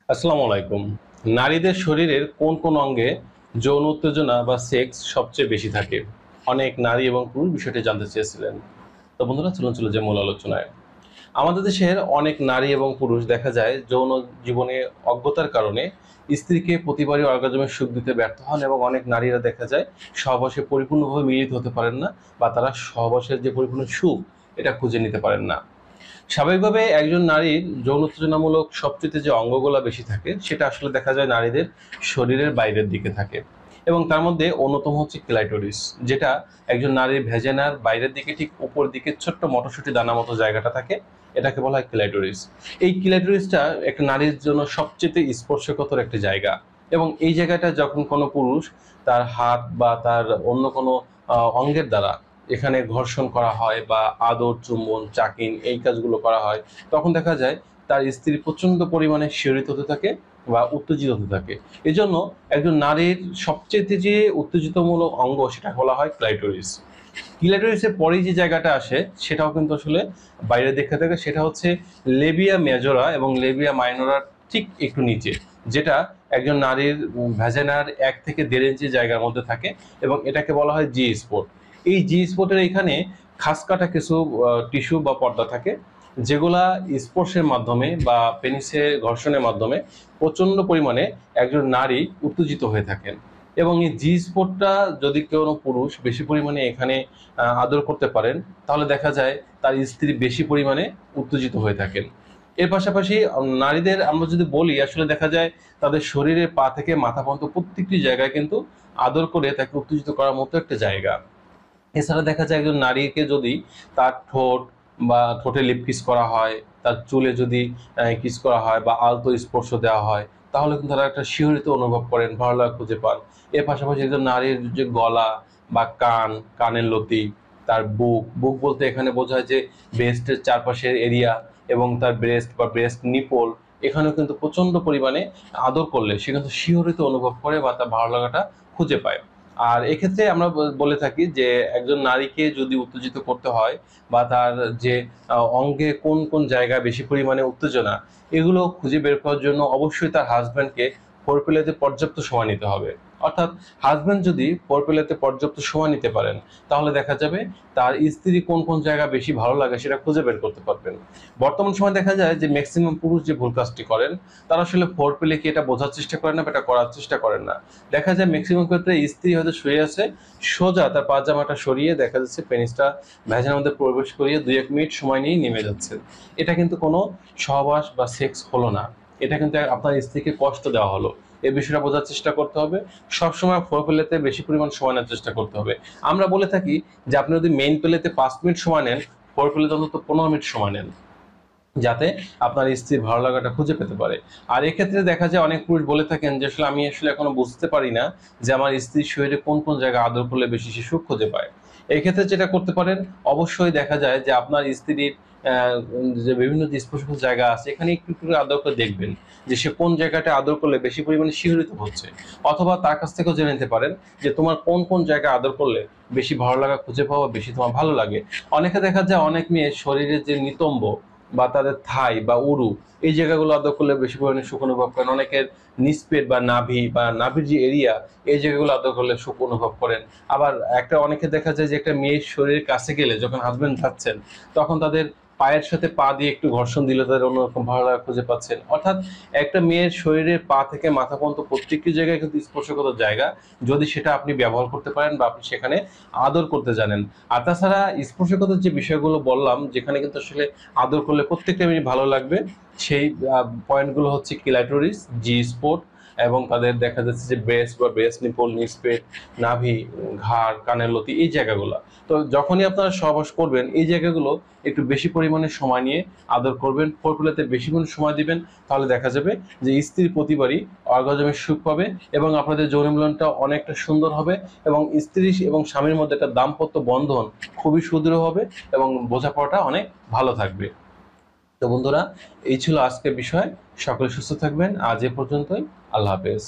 আসসালামু আলাইকুম। নারীদের শরীরের কোন কোন অঙ্গে যৌন উত্তেজনা বা সেক্স সবচেয়ে বেশি থাকে? অনেক নারী এবং পুরুষ বিষয়টি জানতে চেয়েছিলেন। তো বন্ধুরা, চলুন চলে যাই মূল আলোচনায়। আমাদের দেশের অনেক নারী এবং পুরুষ দেখা যায় যৌন জীবনে অজ্ঞতার কারণে স্ত্রীকে প্রতিবারই অর্গাজমের সুখ দিতে ব্যর্থ হন, এবং অনেক নারীরা দেখা যায় সহবাসে পরিপূর্ণভাবে মিলিত হতে পারেন না, বা তারা সহবাসের যে পরিপূর্ণ সুখ এটা খুঁজে নিতে পারেন না। স্বাভাবিকভাবে একজন নারীর যৌন উত্তেজনামূলক সবচেয়ে যে অঙ্গগুলো বেশি থাকে সেটা আসলে দেখা যায় নারীদের শরীরের বাইরের দিকে থাকে, এবং তার মধ্যে অন্যতম হচ্ছে ক্লাইটোরিস, যেটা একজন নারীর ভেজেনার বাইরের দিকে ঠিক উপর দিকে ছোট্ট মটরশুঁটি দানা মতো জায়গাটা থাকে। এটাকে বলা হয় ক্লাইটোরিস। এই ক্লাইটোরিসটা একটা নারীর জন্য সবচেয়ে স্পর্শকাতর একটি জায়গা, এবং এই জায়গাটা যখন কোনো পুরুষ তার হাত বা তার অন্য কোনো অঙ্গের দ্বারা এখানে ঘর্ষণ করা হয় বা আদর, চুম্বন, চাকিন এই কাজগুলো করা হয়, তখন দেখা যায় তার স্ত্রী প্রচন্ড পরিমাণে শিহরিত হতে থাকে বা উত্তেজিত হতে থাকে। এজন্য একজন নারীর সবচেয়ে যে উত্তেজিতমূলক অঙ্গ সেটা বলা হয় ক্লাইটোরিস। ক্লাইটোরিসের পরেই যে জায়গাটা আসে সেটাও কিন্তু আসলে বাইরে দেখে থাকে, সেটা হচ্ছে লেবিয়া মেজরা এবং লেবিয়া মাইনরার ঠিক একটু নিচে, যেটা একজন নারীর ভ্যাজানার 1 থেকে 1.5 ইঞ্চি জায়গার মধ্যে থাকে, এবং এটাকে বলা হয় জি স্পট। এই জি স্পটের এখানে খাস কাটা কিছু টিস্যু বা পর্দা থাকে, যেগুলা স্পর্শের মাধ্যমে বা পেনিসের ঘর্ষণের মাধ্যমে প্রচন্ড পরিমাণে একজন নারী উত্তেজিত হয়ে থাকেন। এবং এই জি স্পটটা যদি কোনো পুরুষ বেশি পরিমাণে এখানে আদর করতে পারেন, তাহলে দেখা যায় তার স্ত্রী বেশি পরিমাণে উত্তেজিত হয়ে থাকেন। এর পাশাপাশি নারীদের আমরা যদি বলি, আসলে দেখা যায় তাদের শরীরের পা থেকে মাথা পর্যন্ত প্রত্যেকটি জায়গায় কিন্তু আদর করে তাকে উত্তেজিত করার মতো একটা জায়গা। এছাড়া দেখা যায় একজন নারীকে যদি তার ঠোঁট বা ঠোঁটে লিপ কিস করা হয়, তার চুলে যদি কিস করা হয় বা আলতো স্পর্শ দেওয়া হয়, তাহলে কিন্তু তারা একটা শিহরিত অনুভব করেন, ভালো লাগা খুঁজে পান। এর পাশাপাশি একজন নারীর যে গলা বা কান, কানের লতি, তার বুক, বুক বলতে এখানে বোঝায় যে ব্রেস্টের চারপাশের এরিয়া, এবং তার ব্রেস্ট বা ব্রেস্ট নিপল, এখানেও কিন্তু প্রচন্ড পরিমাণে আদর করলে সে কিন্তু শিহরিত অনুভব করে বা তার ভালো লাগাটা খুঁজে পায়। আর এক্ষেত্রে আমরা বলে থাকি যে একজন নারীকে যদি উত্তেজিত করতে হয়, বা তার যে অঙ্গে কোন কোন জায়গায় বেশি পরিমাণে উত্তেজনা, এগুলো খুঁজে বের করার জন্য অবশ্যই তার হাজব্যান্ডকে ফোরপ্লেতে পর্যাপ্ত সময় নিতে হবে। অর্থাৎ হাজব্যান্ড যদি ফোরপ্লেতে পর্যাপ্ত সময় নিতে পারেন, তাহলে দেখা যাবে তার স্ত্রী কোন কোন জায়গা বেশি ভালো লাগে সেটা খুঁজে বের করতে পারবেন। বর্তমান সময় দেখা যায় যে ম্যাক্সিমাম পুরুষ যে ভুল কাজটি করেন, তারা আসলে ফোরপ্লে কি এটা বোঝার চেষ্টা করেন না বা এটা করার চেষ্টা করেন না। দেখা যায় ম্যাক্সিমাম ক্ষেত্রে স্ত্রী হয়তো শুয়ে আছে, সোজা তার পাজামাটা সরিয়ে দেখা যাচ্ছে পেনিসটা ভ্যাজার মধ্যে প্রবেশ করিয়ে 2-1 মিনিট সময় নিয়ে নেমে যাচ্ছে। এটা কিন্তু কোনো সহবাস বা সেক্স হলো না, এটা কিন্তু আপনার স্ত্রীকে কষ্ট দেওয়া হলো। এই বিষয়টা বোঝার চেষ্টা করতে হবে। সবসময় ফোর প্লেতে বেশি পরিমাণ সময় নেওয়ার চেষ্টা করতে হবে। আমরা বলে থাকি যে আপনি যদি মেইন প্লেতে 5 মিনিট সময় নেন, ফোর প্লেতে অন্তত 15 মিনিট সময় নেন, যাতে আপনার স্ত্রীর ভালো লাগাটা খুঁজে পেতে পারে। আর এক্ষেত্রে দেখা যায় অনেক পুরুষ বলে থাকেন যে আসলে আমি আসলে এখনো বুঝতে পারি না যে আমার স্ত্রীর শরীরে কোন কোন জায়গায় আদর করলে বেশি সে সুখ খুঁজে পায়। এক্ষেত্রে যেটা করতে পারেন, অবশ্যই দেখা যায় যে আপনার স্ত্রীর যে বিভিন্ন যে স্পর্শকাতর জায়গা আছে এখানে একটু একটু করে আদর করে দেখবেন যে সে কোন জায়গাটা আদর করলে বেশি পরিমাণে শিহরিত হচ্ছে, অথবা তার কাছ থেকেও জেনে নিতে পারেন যে তোমার কোন কোন জায়গায় আদর করলে বেশি ভালো লাগা খুঁজে পাওয়া, বেশি তোমার ভালো লাগে। অনেকে দেখা যায় অনেক মেয়ে শরীরের যে নিতম্ব বা তাদের থাই বা উরু, এই জায়গাগুলো আদর করলে বেশি পরিমাণে সুখ অনুভব করেন। অনেকের নিস্পেট বা নাভি বা নাভির যে এরিয়া, এই জায়গাগুলো আদর করলে সুখ অনুভব করেন। আবার একটা অনেকে দেখা যায় যে একটা মেয়ের শরীরের কাছে গেলে যখন হাজবেন্ড যাচ্ছেন, তখন তাদের পায়ের সাথে পা দিয়ে একটু ঘর্ষণ দিলে তাদের অন্যরকম ভালো লাগা খুঁজে পাচ্ছেন। অর্থাৎ একটা মেয়ের শরীরের পা থেকে মাথা পর্যন্ত প্রত্যেকটি জায়গায় কিন্তু স্পর্শগত জায়গা, যদি সেটা আপনি ব্যবহার করতে পারেন বা আপনি সেখানে আদর করতে জানেন। আর তাছাড়া স্পর্শগত যে বিষয়গুলো বললাম, যেখানে কিন্তু আসলে আদর করলে প্রত্যেকটা মিনিট ভালো লাগবে, সেই পয়েন্টগুলো হচ্ছে ক্লাইটোরিস, জি স্পট, এবং তাদের দেখা যাচ্ছে যে ব্রেস্ট বা ব্রেস্ট নিপল, নিস্পেট, নাভি, ঘাড়, কানের লতি, এই জায়গাগুলো। তো যখনই আপনারা সহবাস করবেন, এই জায়গাগুলো একটু বেশি পরিমাণে সময় নিয়ে আদর করবেন, ফোরপ্লেতে বেশি পরিমাণে সময় দিবেন, তাহলে দেখা যাবে যে স্ত্রী প্রতিবারই অর্গাজমের সুখ পাবে, এবং আপনাদের যৌন মিলনটা অনেকটা সুন্দর হবে, এবং স্ত্রী এবং স্বামীর মধ্যে একটা দাম্পত্য বন্ধন খুবই সুদৃঢ় হবে, এবং বোঝাপড়াটা অনেক ভালো থাকবে। তো বন্ধুরা, এই ছিল আজকের বিষয়। সকলে সুস্থ থাকবেন। আজ এ পর্যন্তই। আল্লাহ হাফেজ।